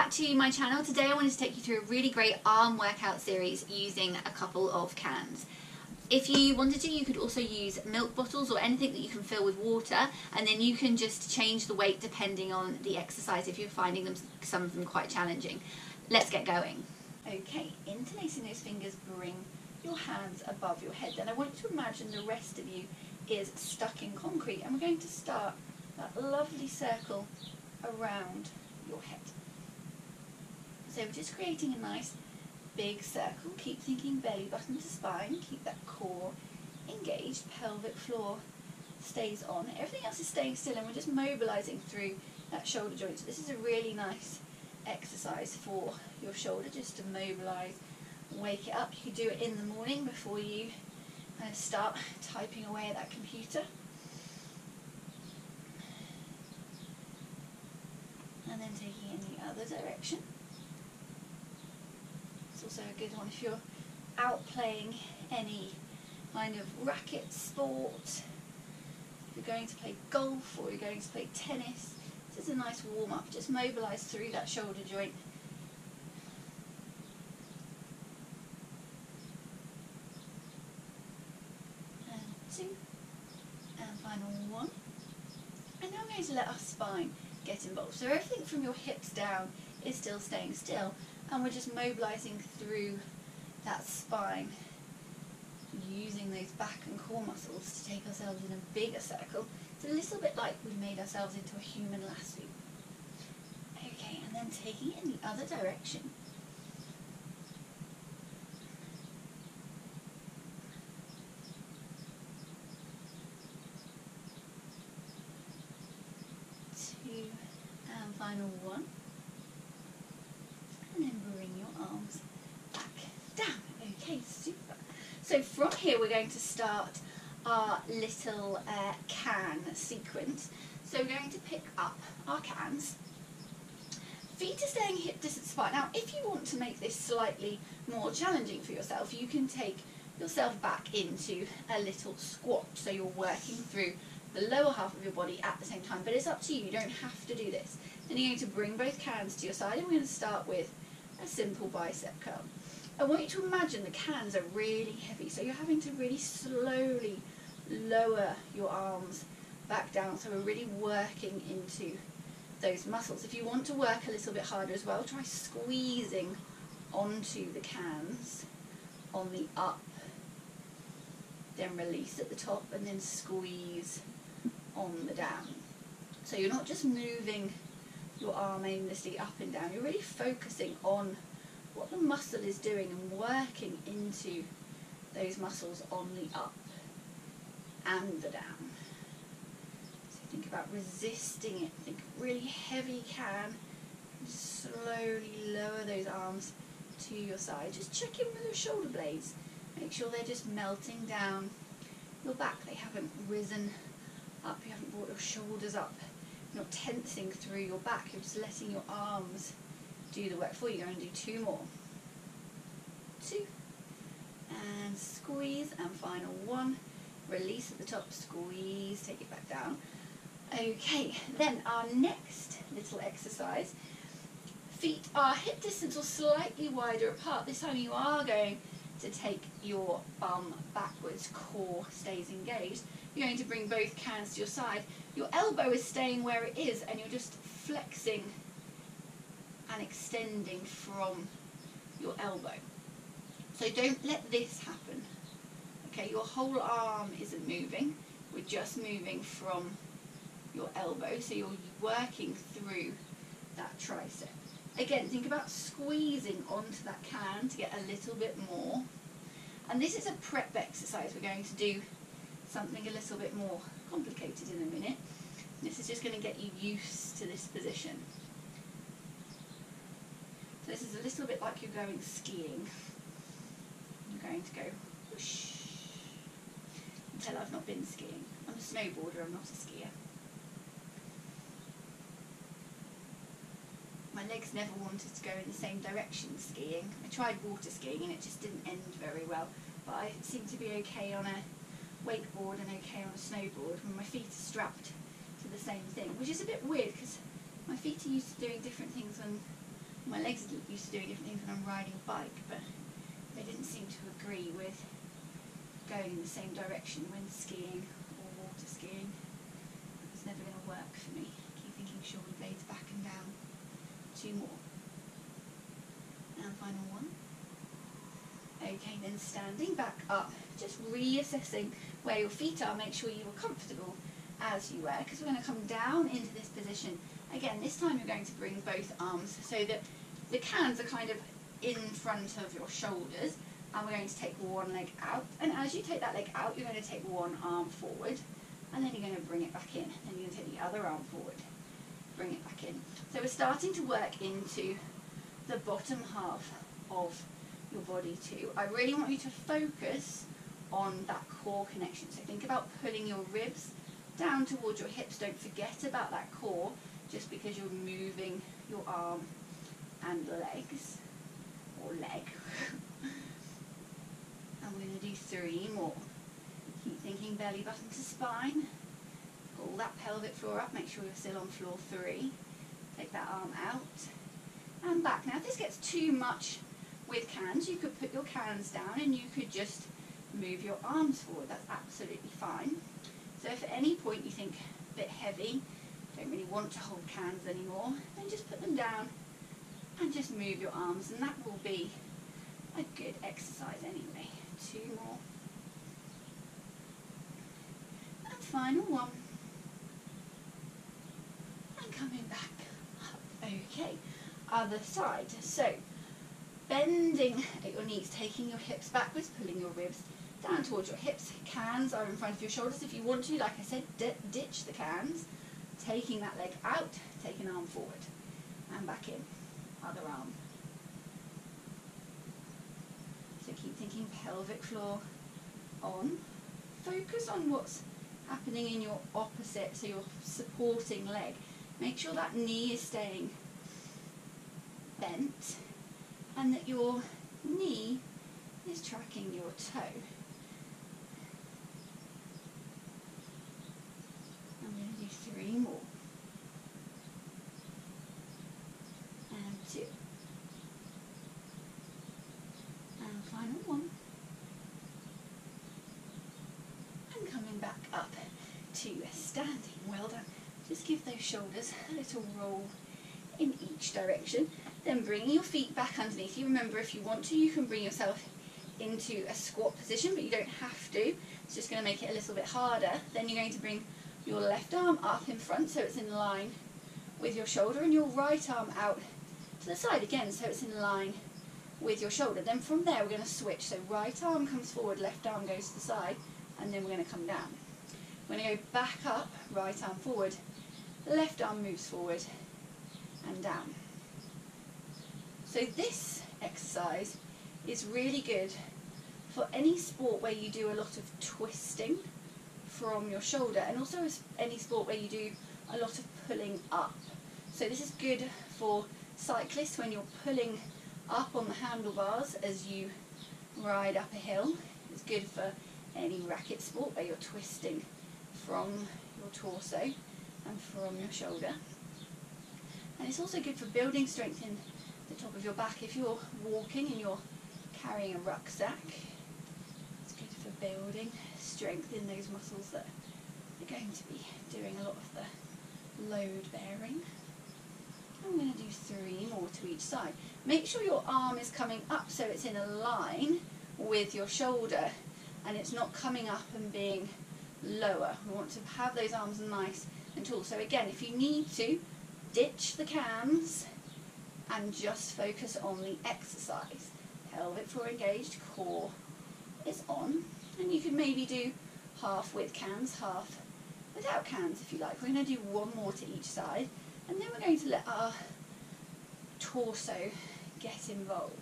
back to my channel. Today I wanted to take you through a really great arm workout series using a couple of cans. If you wanted to, you could also use milk bottles or anything that you can fill with water, and then you can just change the weight depending on the exercise if you're finding some of them quite challenging. Let's get going. Okay, interlacing those fingers, bring your hands above your head. Then I want you to imagine the rest of you is stuck in concrete, and we're going to start that lovely circle around your head. So we're just creating a nice big circle. Keep thinking belly button to spine, keep that core engaged, pelvic floor stays on, everything else is staying still, and we're just mobilizing through that shoulder joint. So this is a really nice exercise for your shoulder, just to mobilize, wake it up. You could do it in the morning before you start typing away at that computer. And then taking it in the other direction. It's also a good one if you're out playing any kind of racket sport, if you're going to play golf or you're going to play tennis. This is a nice warm-up. Just mobilise through that shoulder joint. And 2. And final 1. And now I'm going to let our spine get involved. So everything from your hips down is still staying still, and we're just mobilising through that spine, using those back and core muscles to take ourselves in a bigger circle. It's a little bit like we've made ourselves into a human lasso. Okay, and then taking it in the other direction. And final 1, and then bring your arms back down. Okay, super. So from here we're going to start our little can sequence. So we're going to pick up our cans. Feet are staying hip distance apart. Now if you want to make this slightly more challenging for yourself, you can take yourself back into a little squat. So you're working through the lower half of your body at the same time, but it's up to you, you don't have to do this. Then you're going to bring both cans to your side, and we're going to start with a simple bicep curl. I want you to imagine the cans are really heavy, so you're having to really slowly lower your arms back down, so we're really working into those muscles. If you want to work a little bit harder as well, try squeezing onto the cans on the up, then release at the top, and then squeeze on the down. So you're not just moving your arm aimlessly up and down, you're really focusing on what the muscle is doing and working into those muscles on the up and the down. So think about resisting it, think really heavy can, just slowly lower those arms to your side. Just check in with your shoulder blades, make sure they're just melting down your back, they haven't risen up, you haven't brought your shoulders up, you're not tensing through your back, you're just letting your arms do the work for you. You're going to do 2 more. 2, and squeeze, and final 1, release at the top, squeeze, take it back down. Okay, then our next little exercise, feet are hip distance or slightly wider apart. This time you are going to take your bum backwards, core stays engaged. You're going to bring both cans to your side. Your elbow is staying where it is, and you're just flexing and extending from your elbow. So don't let this happen. Okay, your whole arm isn't moving, we're just moving from your elbow, so you're working through that tricep. Again, think about squeezing onto that can to get a little bit more. And this is a prep exercise. We're going to do something a little bit more complicated in a minute. This is just going to get you used to this position. So this is a little bit like you're going skiing. You're going to go whoosh. Until I've not been skiing. I'm a snowboarder, I'm not a skier. My legs never wanted to go in the same direction skiing. I tried water skiing and it just didn't end very well, but I seem to be okay on a wakeboard and okay on a snowboard when my feet are strapped to the same thing, which is a bit weird because my feet are used to doing different things when My legs are used to doing different things when I'm riding a bike, but they didn't seem to agree with going in the same direction when skiing or water skiing. It's never going to work for me. Keep thinking shoulder blades back and down. 2 more. And final one. Okay, then standing back up, just reassessing where your feet are. Make sure you are comfortable as you were, because we're going to come down into this position. Again, this time you're going to bring both arms so that the cans are kind of in front of your shoulders, and we're going to take one leg out, and as you take that leg out, you're going to take one arm forward, and then you're going to bring it back in, then you're going to take the other arm forward, bring it back in. So we're starting to work into the bottom half of your body too. I really want you to focus on that core connection. So think about pulling your ribs down towards your hips. Don't forget about that core just because you're moving your arm and legs, or leg. And we're going to do 3 more. Keep thinking belly button to spine. Pull that pelvic floor up, make sure you're still on floor 3. Take that arm out and back. Now if this gets too much with cans, you could put your cans down and you could just move your arms forward. That's absolutely fine. So if at any point you think a bit heavy, don't really want to hold cans anymore, then just put them down and just move your arms, and that will be a good exercise anyway. 2 more. And final one. And coming back up. Okay, other side. So bending at your knees, taking your hips backwards, pulling your ribs down towards your hips. Cans are in front of your shoulders. If you want to, like I said, ditch the cans. Taking that leg out, take an arm forward and back in. Other arm. So keep thinking pelvic floor on. Focus on what's happening in your opposite, so your supporting leg. Make sure that knee is staying bent and that your knee is tracking your toe. I'm going to do 3 more. And 2. And final one. And coming back up to standing. Well done. Just give those shoulders a little roll in each direction. Then bringing your feet back underneath you. Remember, if you want to, you can bring yourself into a squat position, but you don't have to. It's just going to make it a little bit harder. Then you're going to bring your left arm up in front so it's in line with your shoulder, and your right arm out to the side again so it's in line with your shoulder. Then from there we're going to switch. So right arm comes forward, left arm goes to the side, and then we're going to come down. We're going to go back up, right arm forward, left arm moves forward and down. So this exercise is really good for any sport where you do a lot of twisting from your shoulder, and also any sport where you do a lot of pulling up. So this is good for cyclists when you're pulling up on the handlebars as you ride up a hill. It's good for any racket sport where you're twisting from your torso and from your shoulder. And it's also good for building strength in the top of your back. If you're walking and you're carrying a rucksack, it's good for building strength in those muscles that are going to be doing a lot of the load bearing. I'm going to do 3 more to each side. Make sure your arm is coming up so it's in a line with your shoulder and it's not coming up and being lower. We want to have those arms nice and tall. So again, if you need to, ditch the cans and just focus on the exercise. Pelvic floor engaged, core is on, and you can maybe do half with cans, half without cans if you like. We're going to do 1 more to each side, and then we're going to let our torso get involved.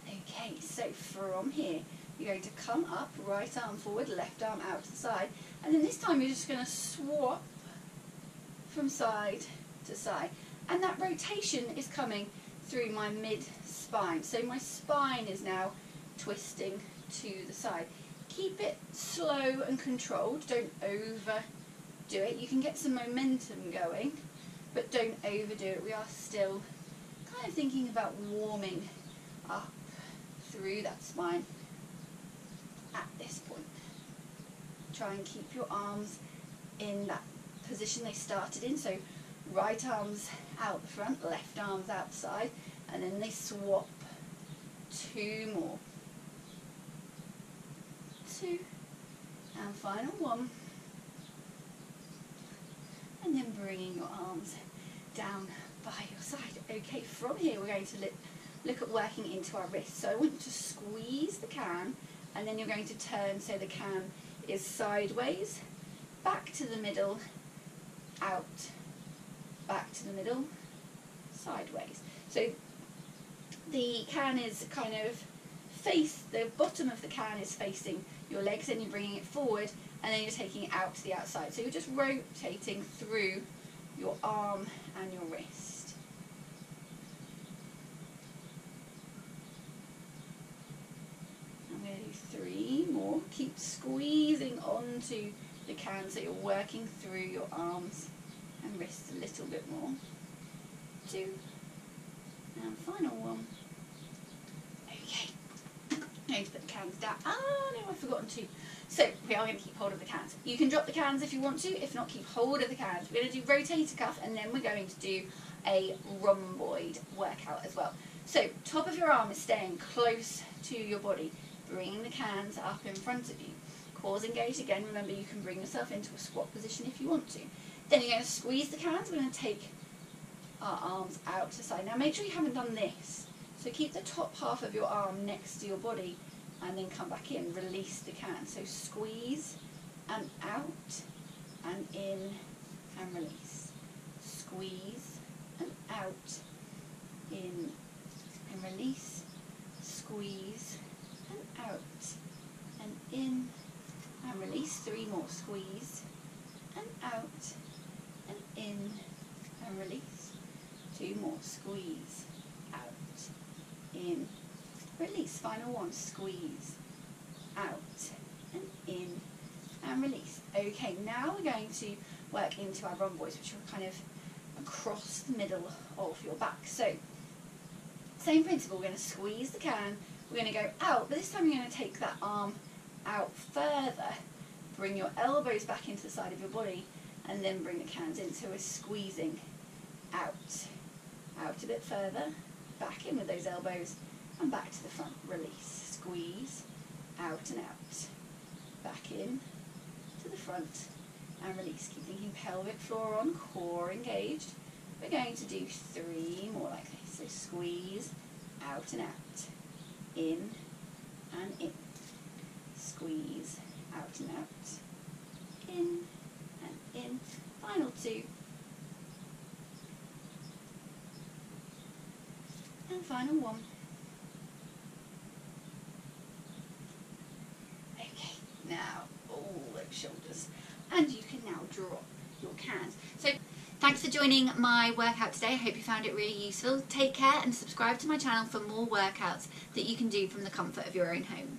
Okay, so from here you're going to come up, right arm forward, left arm out to the side, and then this time you're just going to swap from side to side, and that rotation is coming through my mid-spine. So my spine is now twisting to the side. Keep it slow and controlled, don't overdo it. You can get some momentum going, but don't overdo it. We are still kind of thinking about warming up through that spine at this point. Try and keep your arms in that position they started in, so right arms out the front, left arms outside, and then they swap. 2 more. 2, and final 1. And then bringing your arms down by your side. Okay, from here we're going to look at working into our wrists. So I want you to squeeze the can, and then you're going to turn so the can is sideways, back to the middle, out, back to the middle, sideways. So the can is kind of the bottom of the can is facing your legs, and you're bringing it forward, and then you're taking it out to the outside. So you're just rotating through your arm and your wrist. I'm going to do 3 more. Keep squeezing onto the can so you're working through your arms and wrists a little bit more. 2, and final 1. Okay. Going to put the cans down. Oh no, I've forgotten to. So we are going to keep hold of the cans. You can drop the cans if you want to. If not, keep hold of the cans. We're going to do rotator cuff, and then we're going to do a rhomboid workout as well. So top of your arm is staying close to your body, bringing the cans up in front of you. Quads engaged again. Remember, you can bring yourself into a squat position if you want to. Then you're going to squeeze the cans. We're going to take our arms out to the side. Now make sure you haven't done this. So keep the top half of your arm next to your body, and then come back in, release the can. So squeeze and out and in and release. Squeeze and out, in and release. Squeeze and out and in and release. 3 more. Squeeze and out and in and release. 2 more. Squeeze, out, in, release. Final 1. Squeeze, out, and in, and release. Okay, now we're going to work into our rhomboids, which are kind of across the middle of your back. So, same principle. We're going to squeeze the can. We're going to go out, but this time you're going to take that arm out further. Bring your elbows back into the side of your body, and then bring the cans in. So we're squeezing out. Out a bit further, back in with those elbows, and back to the front. Release, squeeze, out and out, back in to the front, and release. Keep thinking pelvic floor on, core engaged. We're going to do 3 more like this. So squeeze, out and out, in and in. Squeeze, out and out, in and in. Final 2. And final 1. Okay, now all those shoulders. And you can now drop your cans. So thanks for joining my workout today. I hope you found it really useful. Take care and subscribe to my channel for more workouts that you can do from the comfort of your own home.